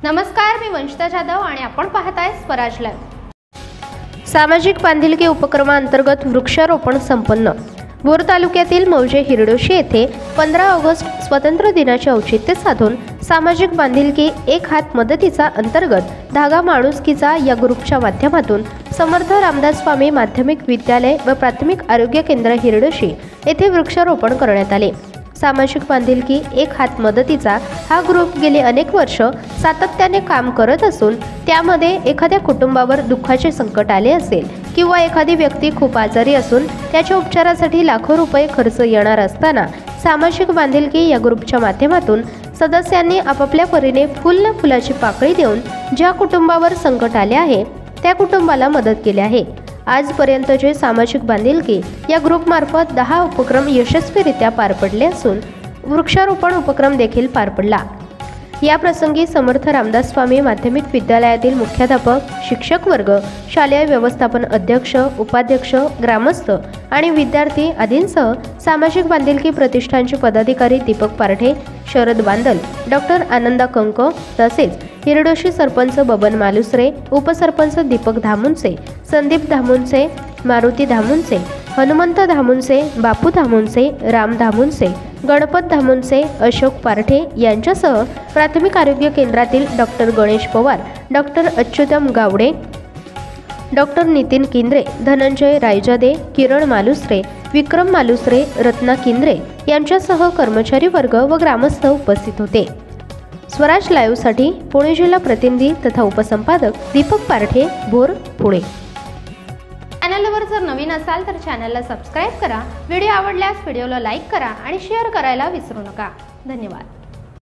नमस्कार, मी वंशिता जाधव आणि आपण पाहताय स्वराज लाईव्ह। सामाजिक बांधिलकी उपक्रमांतर्गत वृक्षारोपण संपन्न। बोर तालुक्यातील मौजे हिरडोशी येथे 15 ऑगस्ट स्वातंत्र्य दिनाचे औचित्य साधून सामाजिक बांधिलकी एक हात मदतीचा अंतर्गत धागा माणुसकीचा या ग्रुपच्या माध्यमातून समर्थ रामदास स्वामी माध्यमिक विद्यालय व प्राथमिक आरोग्य केंद्र हिरडोशी येथे वृक्षारोपण करण्यात आले। सामाजिक बांधिलकी एक हात मदतीचा हा ग्रुप गेले अनेक वर्ष सातत्याने काम करत असून त्यामध्ये एखाद्या कुटुंबावर दुःखाचे संकट आले असेल किंवा एखादी व्यक्ती खूप आजारी असून त्याच्या उपचारासाठी लाखो रुपये खर्च येणार असताना सामाजिक बांधिलकी या ग्रुपच्या माध्यमातून सदस्यांनी आपापल्या परीने फुलाची पाकळी देऊन ज्या कुटुंबावर संकट आले आहे त्या कुटुंबाला मदत केली आहे। आजपर्यंतचे सामाजिक बांधिलकी या ग्रुपमार्फत 10 उपक्रम यशस्वीरित्या पार पडले असून वृक्षारोपण उपक्रम देखील पार पडला। या प्रसंगी समर्थ रामदास स्वामी माध्यमिक विद्यालयातील मुख्याध्यापक, शिक्षक वर्ग, शालेय व्यवस्थापन अध्यक्ष, उपाध्यक्ष, ग्रामस्थ आणि विद्यार्थी आदींसह सामाजिक बांधिलकी प्रतिष्ठानचे पदाधिकारी दीपक पारठे, शरद बांदल, डॉक्टर आनंदा कंक तसेच हिरडोशी सरपंच बबन मालुसरे, उपसरपंच दीपक धामुनसे, संदीप धामुनसे, मारुती धामुनसे, हनुमंत धामुनसे, बापू धामुनसे, राम धामुनसे, गणपत धामुनसे, अशोक पारठे यांच्यासह प्राथमिक आरोग्य केंद्रातील doctor Ganesh Pawar, doctor Achyutam Gawade, doctor Nitin Kindre, Dhananjay Raijade, Kiran Malusare, Vikram Malusare, Ratna Kindre यांच्यासह कर्मचारी वर्ग व ग्रामस्थ उपस्थित होते। स्वराज लाईव्हसाठी पुणे जिल्हा प्रतिनिधी तथा उपसंपादक दीपक पारठे, भोर, पुणे। चॅनलवर जर नवीन असाल तर चॅनलला सबस्क्राइब करा। व्हिडिओ आवडल्यास व्हिडिओला लाईक करा आणि शेअर करायला विसरू नका। धन्यवाद।